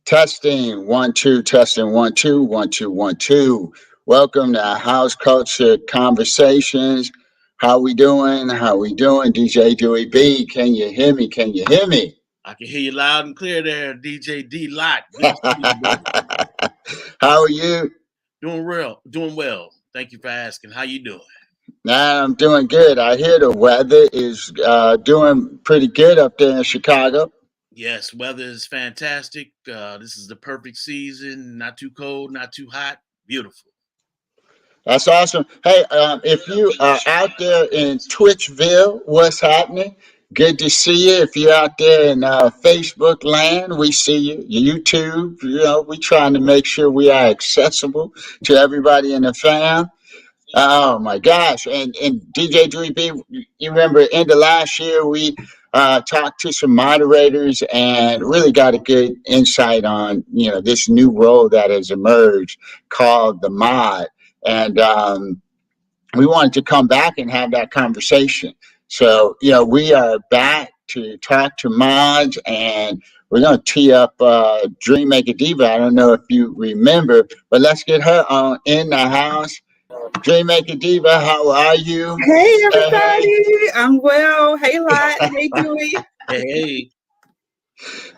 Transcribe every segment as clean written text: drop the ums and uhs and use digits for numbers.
Testing 1 2, testing 1 2, 1 2, 1 2. Welcome to House Culture Conversations. How we doing? How we doing? DJ Dewey B, can you hear me? Can you hear me? I can hear you loud and clear there, DJ D Lot. How are you? Doing well. Thank you for asking. How you doing? I'm doing good. I hear the weather is doing pretty good up there in Chicago. Yes, weather is fantastic. This is the perfect season. Not too cold, not too hot. Beautiful. That's awesome. Hey, if you are out there in Twitchville, what's happening? Good to see you. If you're out there in Facebook land, we see you. YouTube, we're trying to make sure we are accessible to everybody in the fam. Oh my gosh! And DJ 3B, you remember end of last year we talked to some moderators and really got a good insight on this new role that has emerged called the mod, and we wanted to come back and have that conversation. So we are back to talk to mods, and we're going to tee up Dreammakerdiva. I don't know if you remember, but let's get her on in the house. Dreammakerdiva, how are you? Hey, everybody. I'm well. Hey, Lot. Hey, Dewey. Hey.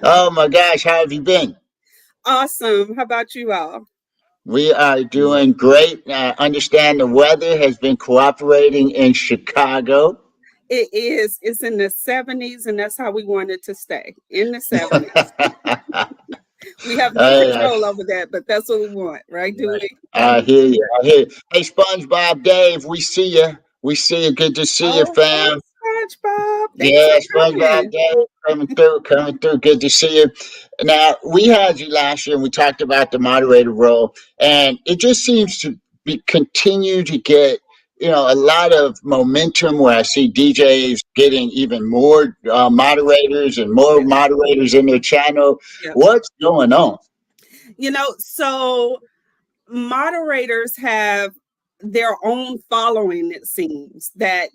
Oh, my gosh. How have you been? Awesome. How about you all? We are doing great. Understand the weather has been cooperating in Chicago. It is. It's in the 70s, and that's how we want it to stay, in the 70s. We have no control over that, but that's what we want, right, Dewey? I hear you. Hey, SpongeBob Dave, we see you. We see you. Good to see you, fam. SpongeBob. Yeah, SpongeBob Dave coming through. Good to see you. Now, we had you last year, and we talked about the moderator role, and it just seems to continue to get a lot of momentum where I see DJs getting even more moderators and more moderators in their channel. Yep. What's going on? So moderators have their own following. It seems that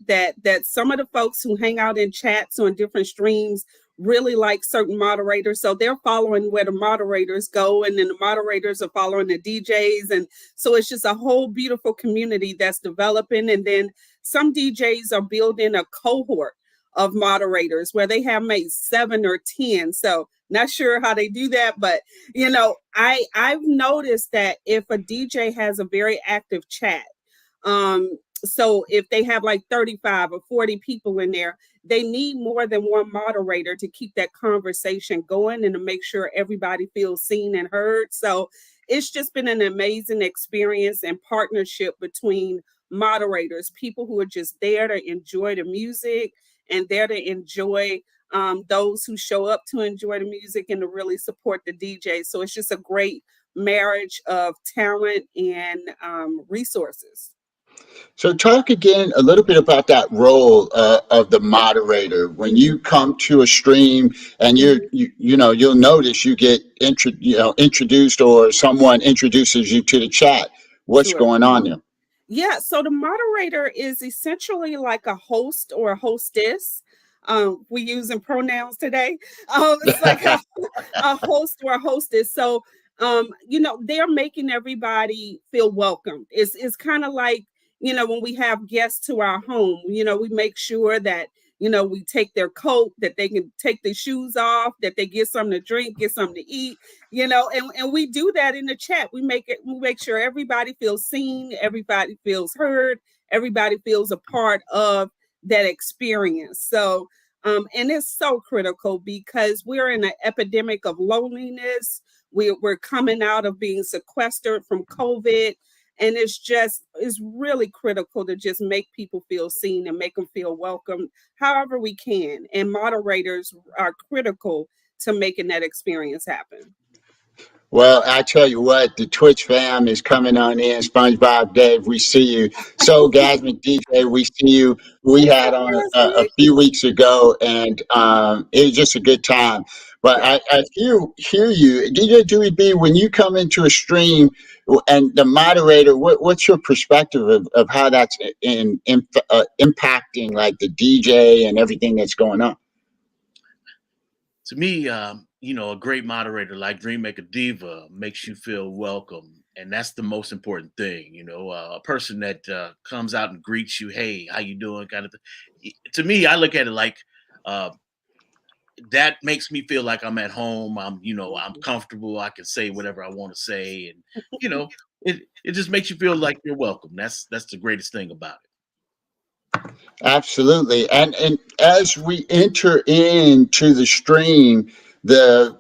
some of the folks who hang out in chats on different streams really like certain moderators, so they're following where the moderators go, and then the moderators are following the DJs, and so it's just a whole beautiful community that's developing. And then some DJs are building a cohort of moderators where they have maybe 7 or 10. So not sure how they do that, but I've noticed that if a DJ has a very active chat, so if they have like 35 or 40 people in there, they need more than one moderator to keep that conversation going and to make sure everybody feels seen and heard. So it's just been an amazing experience and partnership between moderators, people who are just there to enjoy the music and there to enjoy those who show up to enjoy the music and to really support the DJ. So it's just a great marriage of talent and resources. So talk again a little bit about that role of the moderator when you come to a stream and you'll notice you get introduced or someone introduces you to the chat. What's going on there? Yeah, so the moderator is essentially like a host or a hostess. We using pronouns today. It's like a host or a hostess. So they're making everybody feel welcome. It's kind of like when we have guests to our home, we make sure that, we take their coat, that they can take their shoes off, that they get something to drink, get something to eat, and we do that in the chat. We make sure everybody feels seen, everybody feels heard, everybody feels a part of that experience. So, and it's so critical because we're in an epidemic of loneliness. We're coming out of being sequestered from COVID. And it's really critical to just make people feel seen and make them feel welcome however we can. And moderators are critical to making that experience happen. Well, I tell you what, the Twitch fam is coming on in. SpongeBob Dave, we see you. So, Gasmic DJ, we see you. We had on a few weeks ago, and it was just a good time. But I hear you. DJ Dewey B, when you come into a stream and the moderator, what's your perspective of how that's impacting like the DJ and everything that's going on? To me, a great moderator like Dreammakerdiva makes you feel welcome. And that's the most important thing, a person that comes out and greets you, hey, how you doing, kind of thing. To me, I look at it like uh, that makes me feel like I'm at home. I'm comfortable. I can say whatever I want to say, and it just makes you feel like you're welcome. That's the greatest thing about it. Absolutely. And as we enter into the stream, the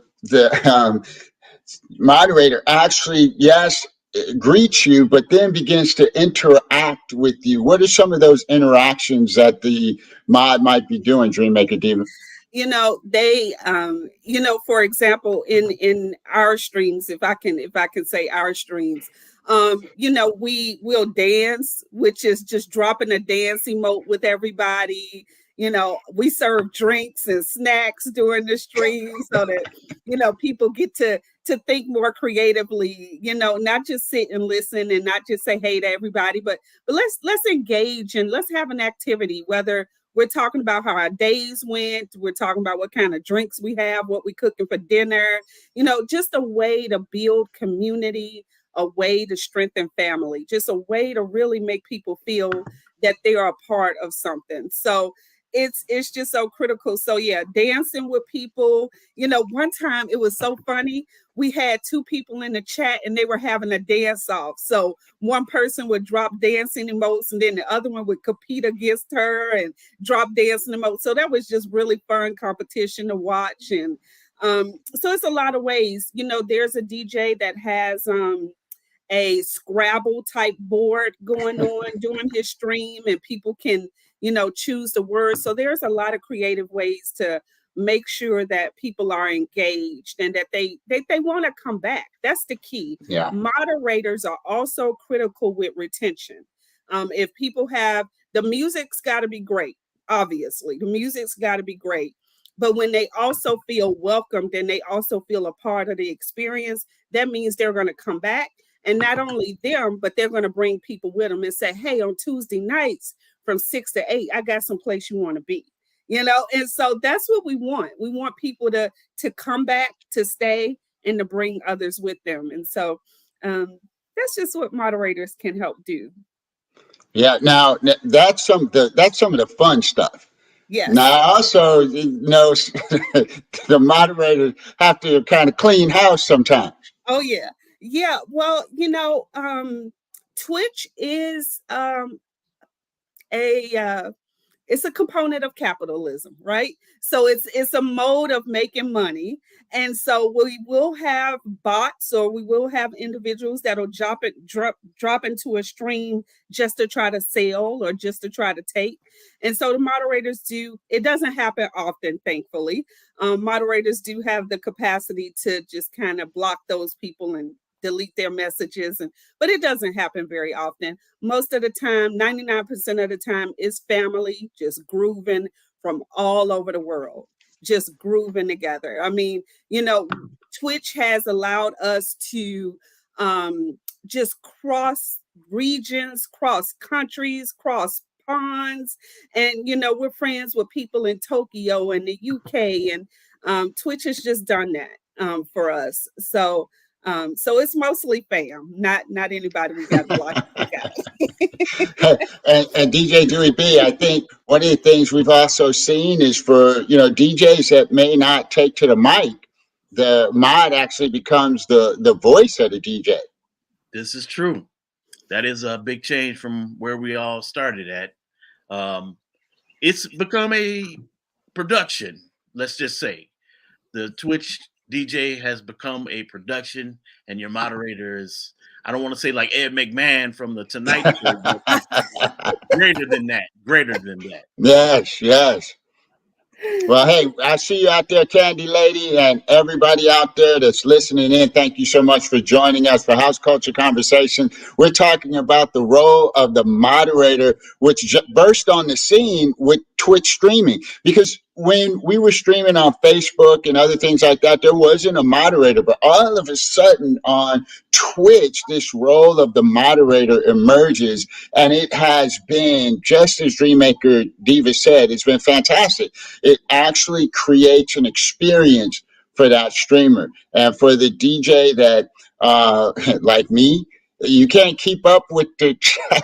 moderator actually, yes, greets you, but then begins to interact with you. What are some of those interactions that the mod might be doing, Dreammaker Diva? They for example, in our streams, if I can say our streams, we will dance, which is just dropping a dance emote with everybody. We serve drinks and snacks during the stream so that people get to think more creatively, not just sit and listen and not just say hey to everybody, but let's engage and let's have an activity, whether we're talking about how our days went. We're talking about what kind of drinks we have, what we're cooking for dinner, just a way to build community, a way to strengthen family, just a way to really make people feel that they are a part of something. So it's just so critical. So yeah, dancing with people. One time it was so funny. We had two people in the chat and they were having a dance off. So one person would drop dancing emotes and then the other one would compete against her and drop dancing emotes. So that was just really fun competition to watch. And so it's a lot of ways. There's a DJ that has a Scrabble type board going on during his stream, and people can choose the words. So there's a lot of creative ways to make sure that people are engaged and that they want to come back. That's the key. Yeah. Moderators are also critical with retention. If people have, the music's got to be great. Obviously the music's got to be great, but when they also feel welcomed and they also feel a part of the experience, that means they're going to come back. And not only them, but they're going to bring people with them and say, hey, on Tuesday nights from 6 to 8, I got some place you want to be, and so that's what we want. We want people to come back, to stay, and to bring others with them. And so that's just what moderators can help do. Yeah. Now that's some of the fun stuff. Yes. Now also, the moderators have to kind of clean house sometimes. Oh yeah. Yeah. Well, Twitch is it's a component of capitalism, right? So it's a mode of making money. And so we will have bots, or we will have individuals that'll drop into a stream just to try to sell or just to try to take. And so the moderators do, it doesn't happen often, thankfully. Moderators do have the capacity to just kind of block those people and delete their messages, but it doesn't happen very often. Most of the time, 99% of the time, is family just grooving from all over the world, just grooving together. I mean, Twitch has allowed us to just cross regions, cross countries, cross ponds, and we're friends with people in Tokyo and the UK, and Twitch has just done that for us. So it's mostly fam, not anybody we got blocked. And DJ Dewey B, I think one of the things we've also seen is for DJs that may not take to the mic, the mod actually becomes the voice of the DJ. This is true. That is a big change from where we all started at. It's become a production. Let's just say the Twitch DJ has become a production, and your moderator is, I don't want to say like Ed McMahon from the Tonight Show, but greater than that. Yes. Well, hey, I see you out there, Candy Lady, and everybody out there that's listening in. Thank you so much for joining us for House Culture Conversation. We're talking about the role of the moderator, which burst on the scene with Twitch streaming. Because when we were streaming on Facebook and other things like that, there wasn't a moderator. But all of a sudden on Twitch, this role of the moderator emerges. And it has been, just as Dreammaker Diva said, it's been fantastic. It actually creates an experience for that streamer. And for the DJ that, like me, you can't keep up with the chat.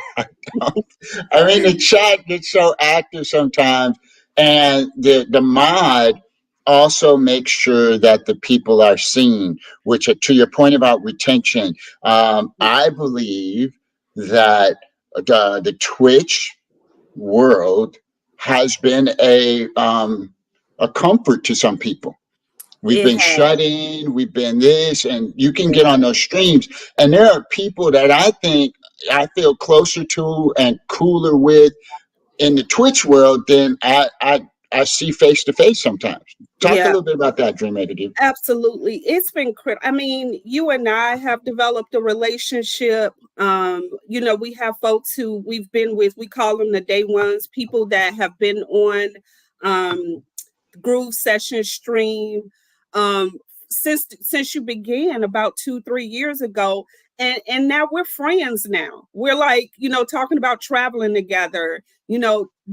I mean, the chat gets so active sometimes, and the mod also makes sure that the people are seen. Which, to your point about retention, I believe that the Twitch world has been a comfort to some people. We've It been has. shut in, we've been this, and you can get Yeah. on those streams. And there are people that I think I feel closer to and cooler with in the Twitch world than I see face to face sometimes. Talk a Yeah. little bit about that, Dreammaker. Absolutely. It's been critical. I mean, you and I have developed a relationship. We have folks who we've been with, we call them the day ones, people that have been on um, Groove Session stream um, since you began about 2-3 years ago. And now we're friends now. We're like, talking about traveling together,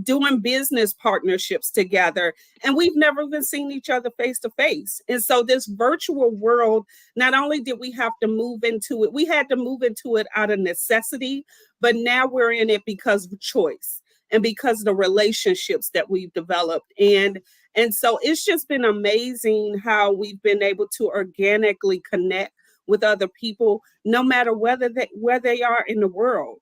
doing business partnerships together, and we've never even seen each other face to face. And so this virtual world, not only did we have to move into it, we had to move into it out of necessity, but now we're in it because of choice and because of the relationships that we've developed. And so it's just been amazing how we've been able to organically connect with other people, no matter where they are in the world.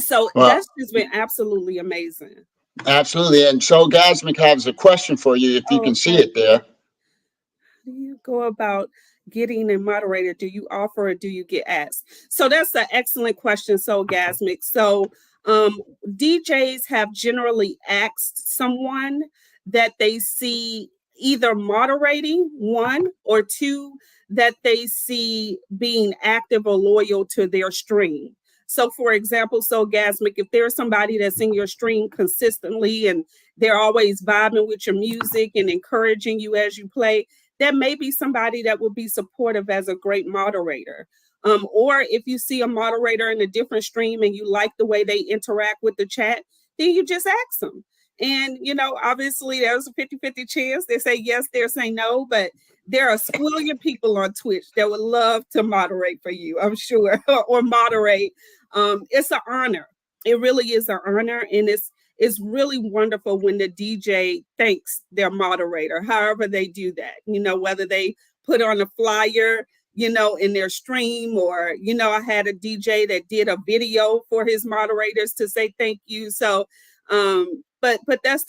So Well, that's just been absolutely amazing. absolutely. And so Gasmic has a question for you if you Oh, can see okay. it there. How do you go about getting a moderator? Do you offer or do you get asked? So that's an excellent question. So Gasmic. So DJs have generally asked someone that they see either moderating, one, or two, that they see being active or loyal to their stream. So for example, so Gasmic, if there's somebody that's in your stream consistently and they're always vibing with your music and encouraging you as you play, that may be somebody that will be supportive as a great moderator. Or if you see a moderator in a different stream and you like the way they interact with the chat, then you just ask them. And, obviously there's a 50-50 chance they say yes, they say no, but there are squillion people on Twitch that would love to moderate for you, I'm sure, or moderate. It's an honor. It really is an honor. And it's really wonderful when the DJ thanks their moderator, however they do that, whether they put on a flyer, in their stream, or, I had a DJ that did a video for his moderators to say thank you. So, but that's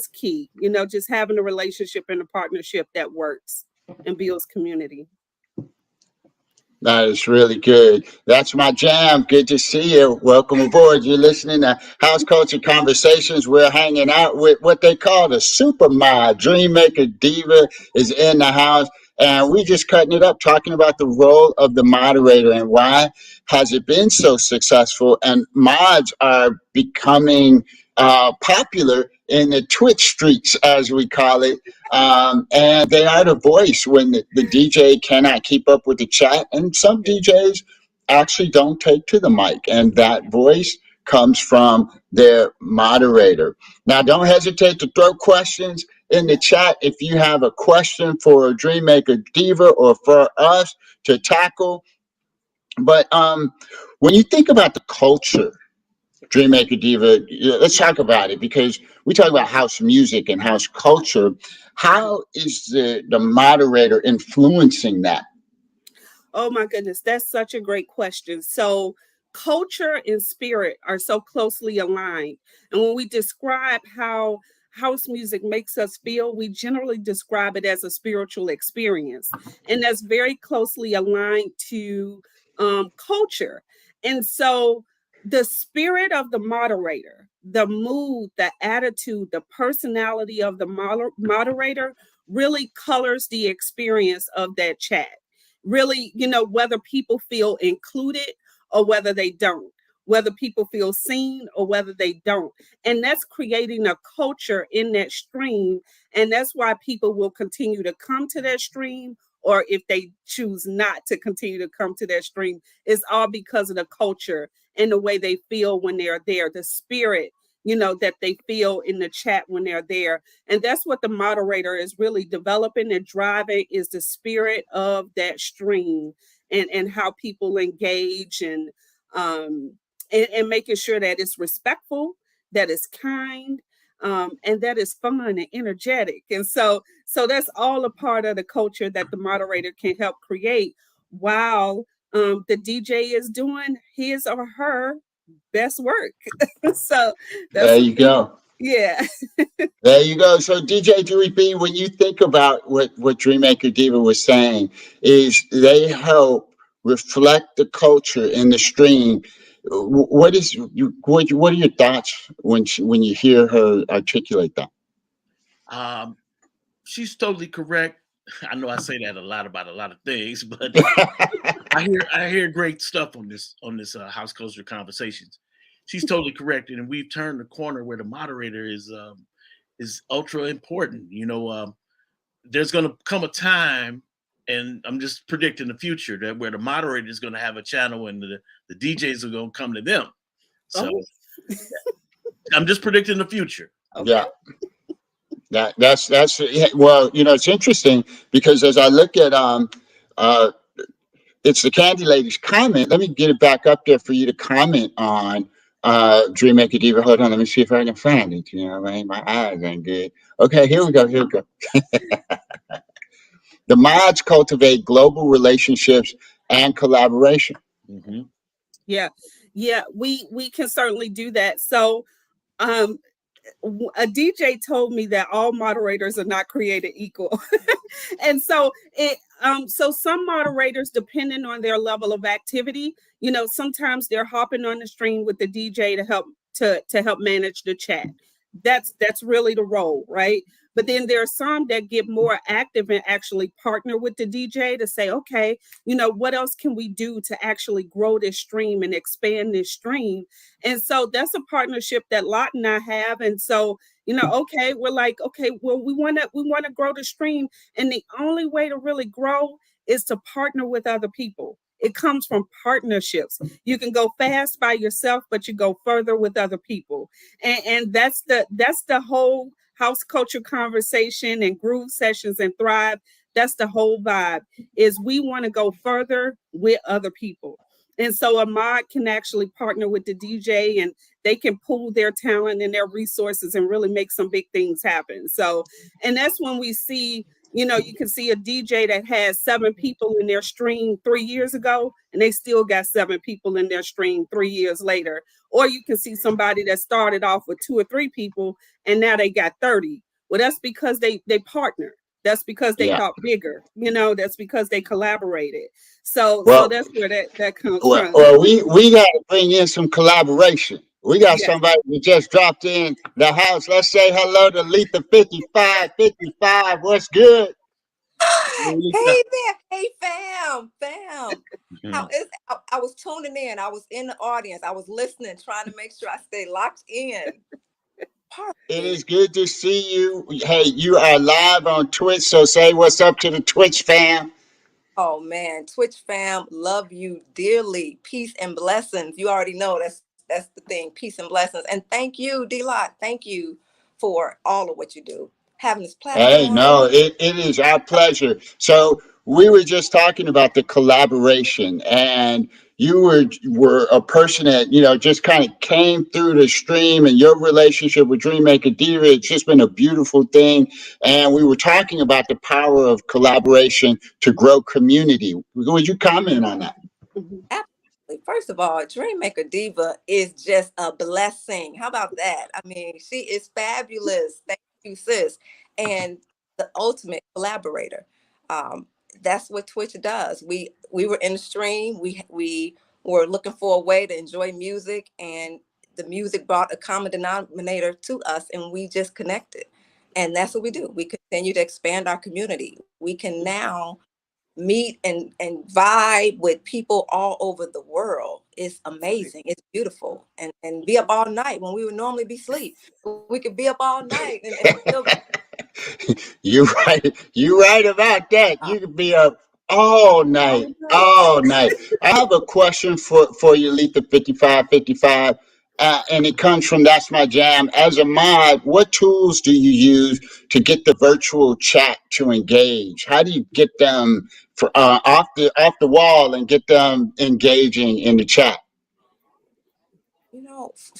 key, just having a relationship and a partnership that works and builds community. That is really good. That's my jam. Good to see you. Welcome aboard. You're listening to House Culture Conversations. We're hanging out with what they call the super mod. Dreammaker Diva is in the house, and we just cutting it up, talking about the role of the moderator and why has it been so successful. And mods are becoming popular in the Twitch streets, as we call it. And they are the voice when the DJ cannot keep up with the chat. And some DJs actually don't take to the mic, and that voice comes from their moderator. Now, don't hesitate to throw questions in the chat if you have a question for Dreammaker Diva or for us to tackle. But when you think about the culture, Dreammaker Diva, let's talk about it, because we talk about house music and house culture. How is the moderator influencing that? Oh my goodness, that's such a great question. So culture and spirit are so closely aligned. And when we describe how house music makes us feel, we generally describe it as a spiritual experience. And that's very closely aligned to culture. And so the spirit of the moderator, the mood, the attitude, the personality of the moderator really colors the experience of that chat. Really, whether people feel included or whether they don't, whether people feel seen or whether they don't. And that's creating a culture in that stream. And that's why people will continue to come to that stream, or if they choose not to continue to come to that stream, it's all because of the culture and the way they feel when they're there, the spirit that they feel in the chat when they're there. And that's what the moderator is really developing and driving, is the spirit of that stream, and how people engage, and making sure that it's respectful, that it's kind, and that is fun and energetic. And so that's all a part of the culture that the moderator can help create, while the DJ is doing his or her best work. So There that's, you go. yeah. There you go. So DJ Dewey B, when you think about what Dreammaker Diva was saying, is they help reflect the culture in the stream. What are your thoughts when you hear her articulate that? She's totally correct. I know I say that a lot about a lot of things, but I hear great stuff on this House Culture Conversations. She's totally correct, and we've turned the corner where the moderator is ultra important. There's going to come a time, and I'm just predicting the future, that where the moderator is going to have a channel and the DJs are going to come to them. So I'm just predicting the future. Okay. Yeah. That's well, it's interesting, because as I look at it's the Candy Lady's comment. Let me get it back up there for you to comment on Dreammaker Diva. Hold on, let me see if I can find it. My eyes ain't good. Okay, here we go. The mods cultivate global relationships and collaboration. Mm-hmm. Yeah, we can certainly do that. So a DJ told me that all moderators are not created equal. And so so some moderators, depending on their level of activity, sometimes they're hopping on the stream with the DJ to help manage the chat. That's really the role, right? But then there are some that get more active and actually partner with the DJ to say, okay, what else can we do to actually grow this stream and expand this stream? And so that's a partnership that Lot and I have. And so, okay, we're like, okay, well, we want to grow the stream. And the only way to really grow is to partner with other people. It comes from partnerships. You can go fast by yourself, but you go further with other people. And that's the whole House Culture Conversation and Groove Sessions and Thrive. That's the whole vibe, is we want to go further with other people. And so a mod can actually partner with the DJ, and they can pool their talent and their resources and really make some big things happen. So, and that's when we see, you can see a DJ that has 7 people in their stream 3 years ago, and they still got 7 people in their stream 3 years later. Or you can see somebody that started off with 2 or 3 people, and now they got 30. Well, that's because they partnered. That's because they thought bigger. That's because they collaborated. So that's where that comes from. Well, we got to bring in some collaboration. We got somebody who just dropped in the house. Let's say hello to Letha 5555. What's good? Hey there, hey fam. How is? I was tuning in. I was in the audience. I was listening, trying to make sure I stay locked in. It is good to see you. Hey, you are live on Twitch, so say what's up to the Twitch fam. Oh man, Twitch fam, love you dearly. Peace and blessings. You already know that's the thing. Peace and blessings. And thank you, D-Lot. Thank you for all of what you do. Having this platform. Hey, no, it is our pleasure. So we were just talking about the collaboration, and you were a person that, just kind of came through the stream, and your relationship with Dreammaker Diva, it's just been a beautiful thing. And we were talking about the power of collaboration to grow community. Would you comment on that? Absolutely. First of all, Dreammaker Diva is just a blessing. How about that? I mean, she is fabulous. Thank you, sis. And the ultimate collaborator. That's what Twitch does. We were in the stream. We were looking for a way to enjoy music, and the music brought a common denominator to us, and we just connected. And that's what we do. We continue to expand our community. We can now meet and vibe with people all over the world. It's amazing. It's beautiful. And be up all night when we would normally be asleep. We could be up all night and still. You're right about that. You could be up all night. I have a question for you, Letha 5555. and it comes from That's My Jam. As a mod, what tools do you use to get the virtual chat to engage? How do you get them off the wall and get them engaging in the chat?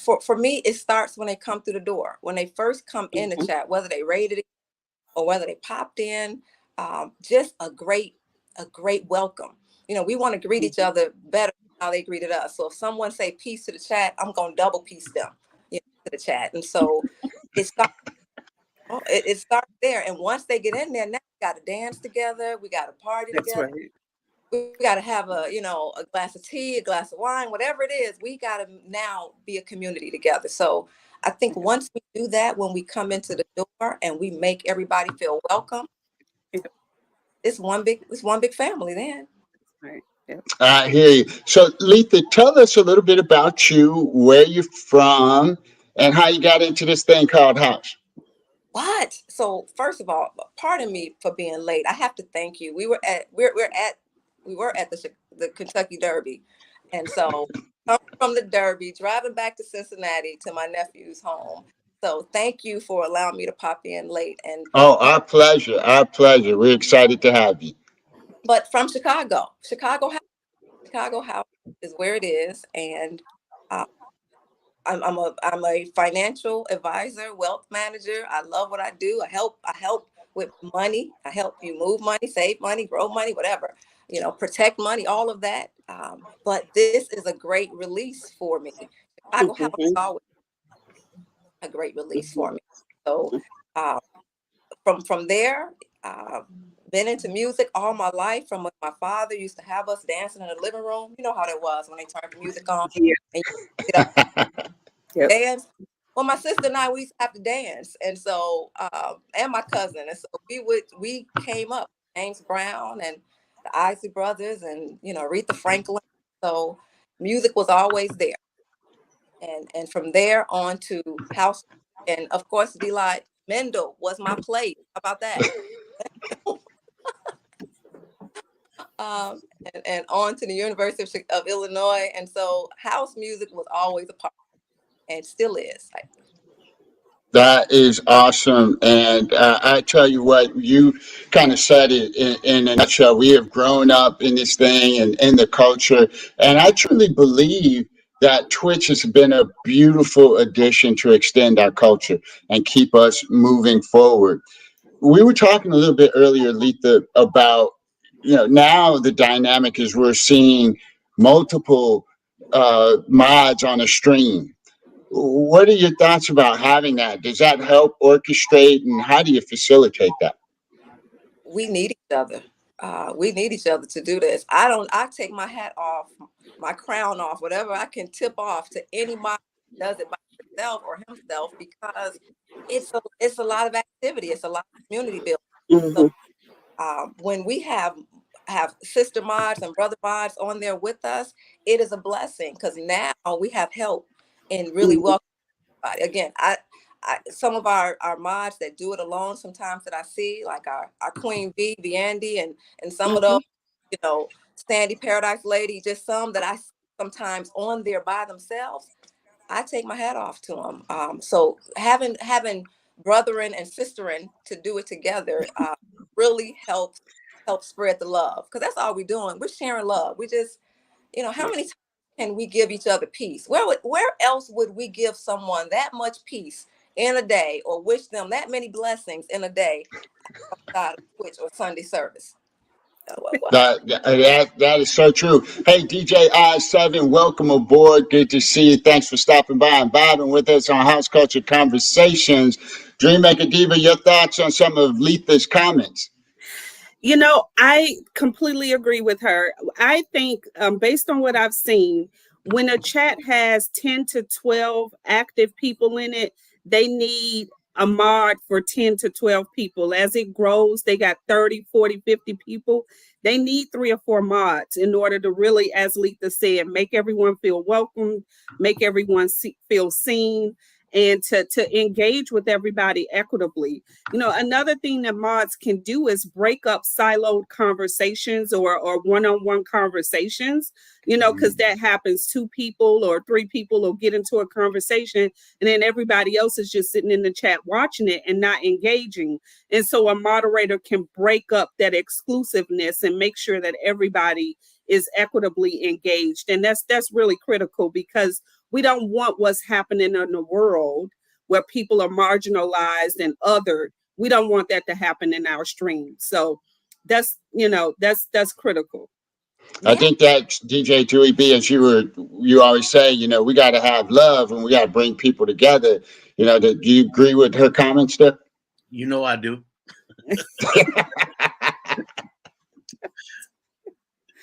For me, it starts when they come through the door. When they first come in the chat, whether they rated it or whether they popped in, just a great welcome. We want to greet each other better than how they greeted us. So if someone say peace to the chat, I'm going to double peace them to the chat. And so it starts there. And once they get in there, now we got to dance together. We got to party together. Right. We got to have a glass of tea, a glass of wine, whatever it is. We got to now be a community together. So I think once we do that, when we come into the door and we make everybody feel welcome, it's one big family then. Right. Yep. I hear you. So, Letha, tell us a little bit about you, where you're from, and how you got into this thing called house. What? So first of all, pardon me for being late. I have to thank you. We were at the Kentucky Derby, and so I'm from the Derby, driving back to Cincinnati to my nephew's home. So thank you for allowing me to pop in late. And Oh, our pleasure. Our pleasure. We're excited to have you. but from Chicago House is where it is, and I'm a financial advisor, wealth manager. I love what I do. I help with money. I help you move money, save money, grow money, whatever, protect money, all of that. But this is a great release for me. Chicago House is always a great release for me. So from there, been into music all my life. From when my father used to have us dancing in the living room. You know how that was when they turned the music on. Yeah. And you get up, Yep. dance. Well, my sister and I, we used to have to dance, and so and my cousin, and so we came up, James Brown and the Isley Brothers, and Aretha Franklin. So music was always there, and from there on to house, and of course, Delight Mendel was my place. How about that? And on to the University of Illinois, and so house music was always a part, and still is. That is awesome. And I tell you what, you kind of said it in a nutshell. We have grown up in this thing and in the culture. And I truly believe that Twitch has been a beautiful addition to extend our culture and keep us moving forward. We were talking a little bit earlier, Letha, about, now the dynamic is we're seeing multiple mods on a stream. What are your thoughts about having that? Does that help orchestrate, and how do you facilitate that? We need each other. We need each other to do this. I take my hat off, my crown off, whatever I can tip off to anybody who does it by himself or himself, because it's a lot of activity. It's a lot of community building. So when we have sister mods and brother mods on there with us, it is a blessing, because now we have help in really welcoming everybody. Again, some of our mods that do it alone sometimes that I see, like our Queen V, Viandy, and some of those, Sandy Paradise Lady, just some that I sometimes on there by themselves. I take my hat off to them. So having brothering and sisterin to do it together really helps spread the love, because that's all we're doing. We're sharing love. We just, how many times can we give each other peace? Where else would we give someone that much peace in a day, or wish them that many blessings in a day outside of Twitch or Sunday service? That is so true. Hey, DJ I7, welcome aboard. Good to see you. Thanks for stopping by and vibing with us on House Culture Conversations. Dreammakerdiva, your thoughts on some of Letha's comments? I completely agree with her. I think based on what I've seen, when a chat has 10 to 12 active people in it, they need a mod for 10 to 12 people. As it grows, they got 30, 40, 50 people. They need 3 or 4 mods in order to really, as Letha said, make everyone feel welcome, make everyone feel seen. and to engage with everybody equitably. Another thing that mods can do is break up siloed conversations or one-on-one conversations, because that happens. 2 people or 3 people will get into a conversation, and then everybody else is just sitting in the chat watching it and not engaging. And so a moderator can break up that exclusiveness and make sure that everybody is equitably engaged. And that's really critical, because we don't want what's happening in the world where people are marginalized and othered. We don't want that to happen in our stream. So that's critical. I think that DJ Julie B, as you always say, we got to have love and we got to bring people together. Do you agree with her comments there? I do.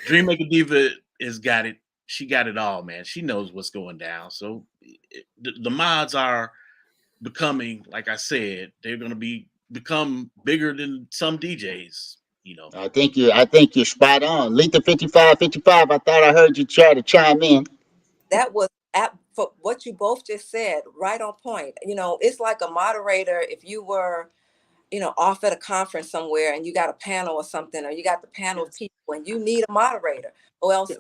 Dreammakerdiva has got it. She got it all, man. She knows what's going down. So the mods are becoming, like I said, they're going to become bigger than some DJs. I think you're spot on. Letha 5555. I thought I heard you try to chime in. That was for what you both just said, right on point. It's like a moderator. If you were, off at a conference somewhere and you got a panel or something, or you got the panel of people and you need a moderator, or else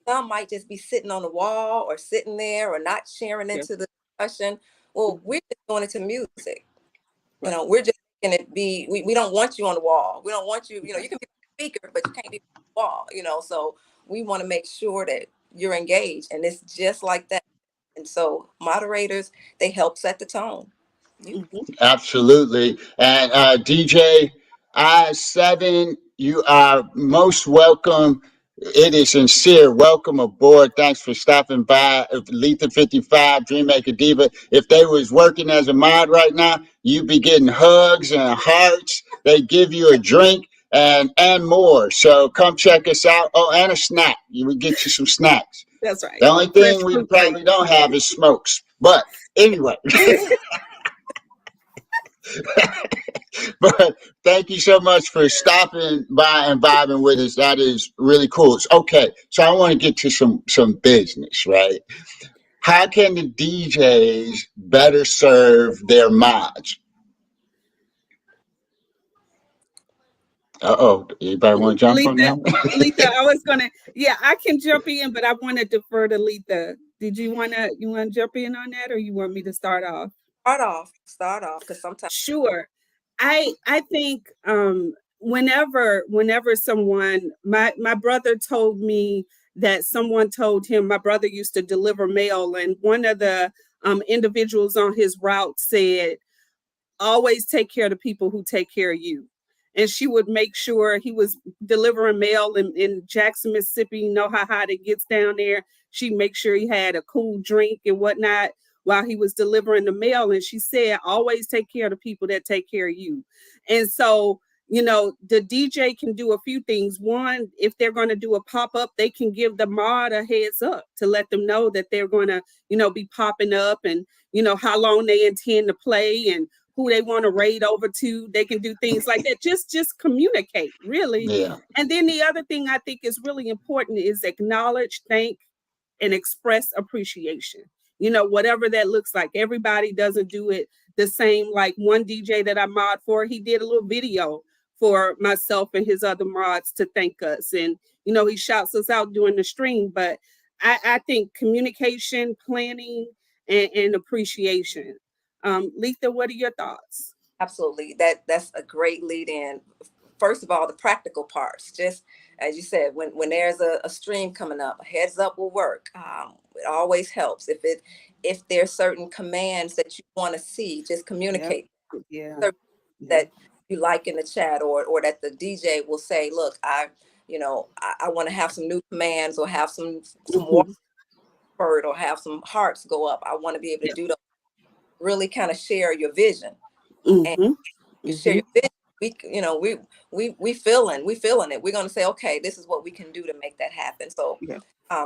some might just be sitting on the wall or sitting there or not sharing into the discussion. Well, we're just doing it to music. We're just making it be, we don't want you on the wall. We don't want you, you can be a speaker, but you can't be on the wall, so we want to make sure that you're engaged, and it's just like that. And so moderators, they help set the tone. Absolutely. And DJ I7, you are most welcome. It is sincere. Welcome aboard. Thanks for stopping by. Letha 55, Dreammakerdiva. If they was working as a mod right now, you'd be getting hugs and hearts. They give you a drink and more. So come check us out. Oh, and a snack. You would get you some snacks. That's right. The only thing we probably don't have is smokes. But anyway. But thank you so much for stopping by and vibing with us. That is really cool. Okay, so I want to get to some business, right? How can the DJs better serve their mods? Anybody want to jump on that? Letha, I can jump in, but I want to defer to Letha. Did you want to jump in on that, or you want me to start off? Start off, because sometimes. Sure. I think whenever someone, my brother told me that someone told him, my brother used to deliver mail, and one of the individuals on his route said, always take care of the people who take care of you. And she would make sure he was delivering mail in Jackson, Mississippi. You know how hot it gets down there. She'd make sure he had a cool drink and whatnot while he was delivering the mail. And she said, always take care of the people that take care of you. And so, the DJ can do a few things. One, if they're going to do a pop-up, they can give the mod a heads up to let them know that they're going to, be popping up, and, how long they intend to play and who they want to raid over to. They can do things like that. Just communicate, really. Yeah. And then the other thing I think is really important is acknowledge, thank, and express appreciation. Whatever that looks like. Everybody doesn't do it the same. Like one DJ that I mod for, he did a little video for myself and his other mods to thank us. And, he shouts us out during the stream. But I think communication, planning, and appreciation. Letha, what are your thoughts? Absolutely. That's a great lead in. First of all, the practical parts, just as you said, when there's a stream coming up, a heads up will work. It always helps. If there's certain commands that you want to see, just communicate. That you like in the chat, or that the DJ will say, look, I want to have some new commands, or have some word, or have some hearts go up. I want to be able to do those. Really kind of share your vision. And you share your vision. We feeling it. We're going to say, okay, this is what we can do to make that happen. So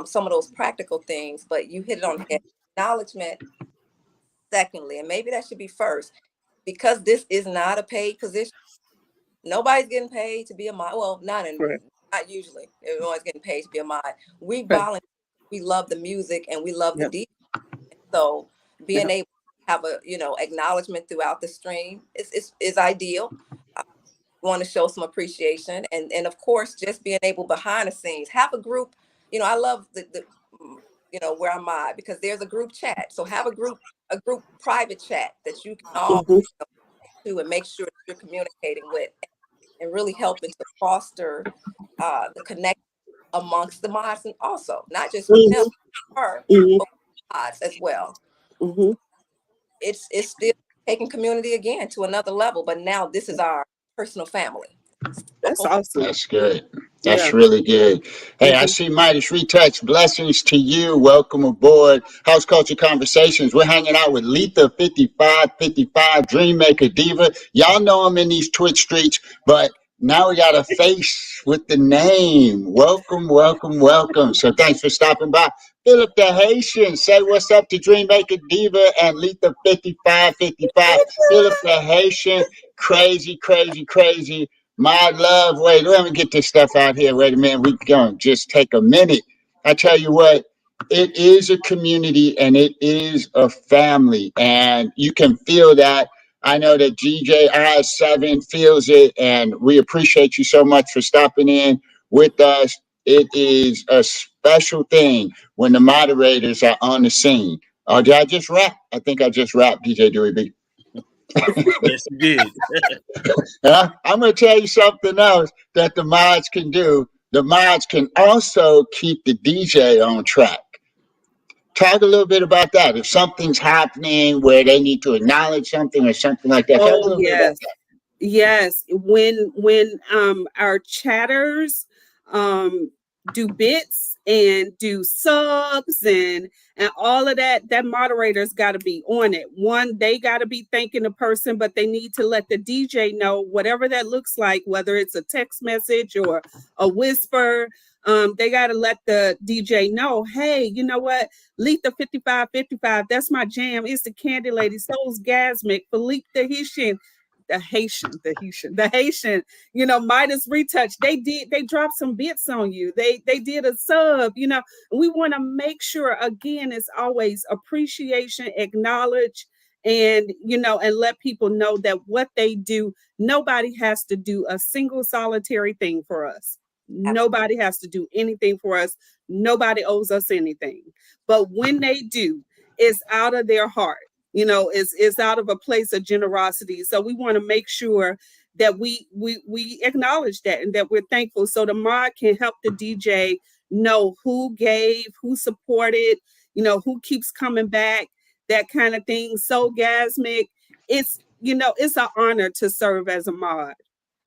some of those practical things, but you hit it on the head. Acknowledgement, secondly, and maybe that should be first, because this is not a paid position. Nobody's getting paid to be a mod. Well, not usually. Everyone's getting paid to be a mod. We volunteer. We love the music and we love the DJ. So being able to have a, acknowledgement throughout the stream is ideal. Want to show some appreciation, and of course, just being able behind the scenes, have a group. I love the where I'm at, because there's a group chat. So have a group private chat that you can all to and make sure that you're communicating with, and really helping to foster the connection amongst the mods, and also not just with them, her, but with mods as well. It's still taking community again to another level, but now this is our personal family. That's awesome. That's good. That's really good. Hey, I see Midas Retouch. Blessings to you. Welcome aboard House Culture Conversations. We're hanging out with Letha5555, Dreammaker Diva. Y'all know him in these Twitch streets, but now we got a face with the name. Welcome, welcome, welcome. So thanks for stopping by. Philip the Haitian, say what's up to Dreammaker Diva and Letha5555. Philip the Haitian, crazy, crazy, crazy. My love, wait, let me get this stuff out here. Wait a minute, we gonna just take a minute. I tell you what, it is a community and it is a family, and you can feel that. I know that DJ I7 feels it, and we appreciate you so much for stopping in with us. It is a special thing when the moderators are on the scene. Oh, did I just rap? I think I just rapped, DJ Dewey B. Yes, you did. I'm going to tell you something else that the mods can do. The mods can also keep the DJ on track. Talk a little bit about that. If something's happening where they need to acknowledge something or something like that, talk a little bit about that. Yes, when our chatters do bits and do subs and all of that, that moderator's got to be on it. One, they got to be thanking the person, but they need to let the DJ know, whatever that looks like, whether it's a text message or a whisper. They got to let the DJ know, hey, you know what? Letha5555, that's my jam. It's the Candy Lady, Soul's Gasmic, Philippe the Haitian, Midas Retouch. They dropped some bits on you. They did a sub, we want to make sure, again, it's always appreciation, acknowledge, and and let people know that what they do, nobody has to do a single solitary thing for us. Nobody has to do anything for us. Nobody owes us anything. But when they do, it's out of their heart. It's out of a place of generosity. So we want to make sure that we acknowledge that and that we're thankful. So the mod can help the DJ know who gave, who supported, who keeps coming back, that kind of thing. So Gasmic, it's an honor to serve as a mod.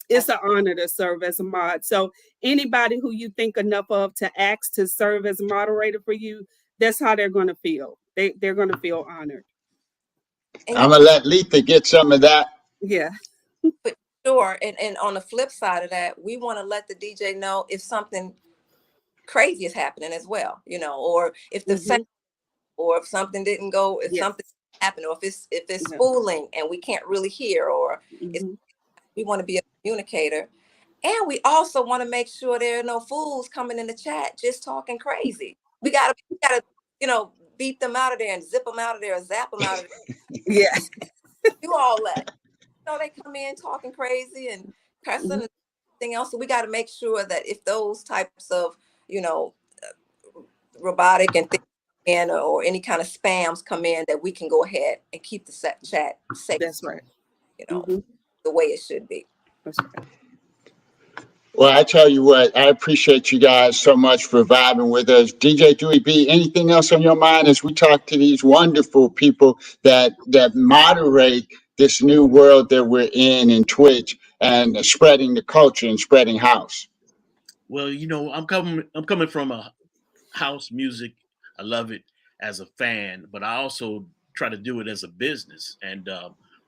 It's an honor to serve as a mod. So anybody who you think enough of to ask to serve as a moderator for you, that's how they're going to feel. They're going to feel honored. I'm going to let Letha get some of that. Yeah. But sure. And on the flip side of that, we want to let the DJ know if something crazy is happening as well, or if the sound, or if something didn't go, if something happened, or if it's fooling and we can't really hear, or we want to be a communicator. And we also want to make sure there are no fools coming in the chat just talking crazy. We gotta beat them out of there and zip them out of there, or zap them out of there. Yeah. Do all that. They come in talking crazy and cussing and everything else. So we got to make sure that if those types of, robotic and things or any kind of spams come in, that we can go ahead and keep the chat safe. That's right. The way it should be. That's right. Well, I tell you what, I appreciate you guys so much for vibing with us. DJ Dewey B, anything else on your mind as we talk to these wonderful people that moderate this new world that we're in Twitch and spreading the culture and spreading house? Well, I'm coming from a house music. I love it as a fan, but I also try to do it as a business. And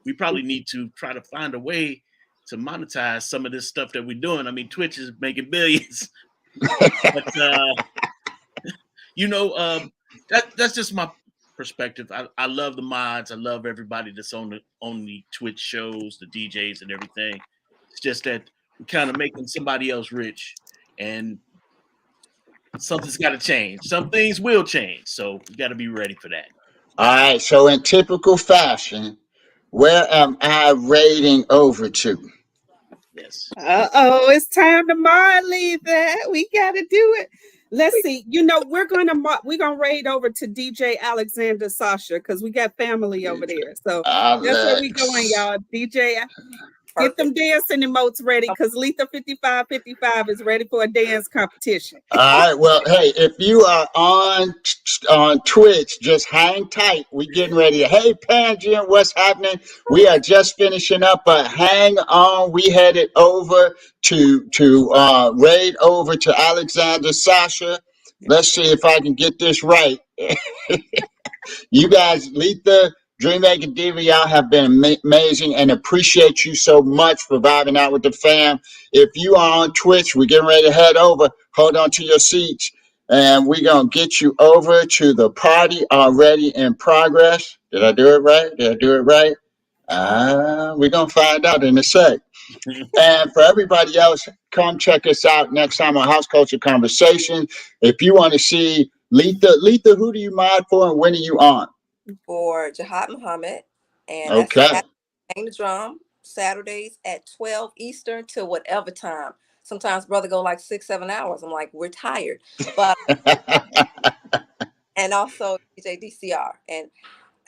we probably need to try to find a way to monetize some of this stuff that we're doing. I mean, Twitch is making billions, but that's just my perspective. I love the mods. I love everybody that's on the Twitch shows, the DJs and everything. It's just that we're kind of making somebody else rich, and something's got to change. Some things will change, so we got to be ready for that. All right. So in typical fashion, where am I rating over to? Yes. Uh-oh, it's time to leave that. We gotta do it. Let's see. We're gonna raid over to DJ Alexander Sasha because we got family over there. So that's where we going, Alex. y'all. DJ, get them Perfect. dancing emotes ready because Letha 5555 is ready for a dance competition. All right. Well, hey, if you are on Twitch, just hang tight. We getting ready. Hey, Pangian, what's happening? We are just finishing up, but hang on. We headed over to raid over to Alexander Sasha. Let's see if I can get this right. You guys, Letha, Dreammaker Diva, y'all have been amazing and appreciate you so much for vibing out with the fam. If you are on Twitch, we're getting ready to head over. Hold on to your seats. And we're going to get you over to the party already in progress. Did I do it right? Did I do it right? We're going to find out in a sec. And for everybody else, come check us out next time on House Culture Conversation. If you want to see Letha, who do you mod for and when are you on? For Jihad Muhammad, and that's Okay. Bang the Drum Saturdays at 12 Eastern to whatever time. Sometimes brother go like 6-7 hours. I'm like, we're tired. But and also DJ DCR and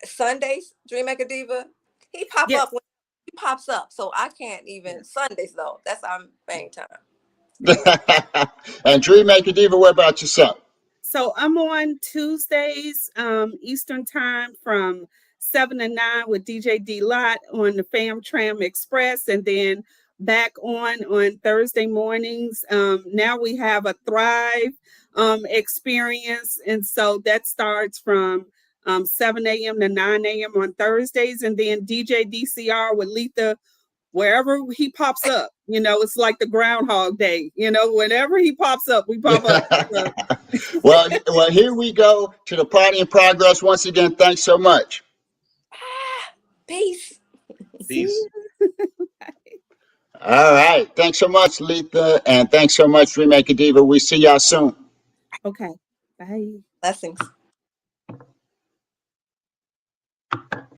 Sundays, Dreammaker Diva, he Yes. when he pops up. So I can't even Sundays though. That's our main time. And Dreammaker Diva, what about yourself? So I'm on Tuesdays, Eastern time from 7 to 9 with DJ D Lot on the Fam Tram Express, and then back on Thursday mornings. Now we have a Thrive experience, and so that starts from 7 a.m. to 9 a.m. on Thursdays, and then DJ DCR with Letha wherever he pops up. It's like the Groundhog Day. Whenever he pops up, we pop up. So. well, here we go to the party in progress. Once again, thanks so much. Peace. Peace. All right. Thanks so much, Letha. And thanks so much, Dreammaker Diva. We see y'all soon. Okay. Bye. Blessings.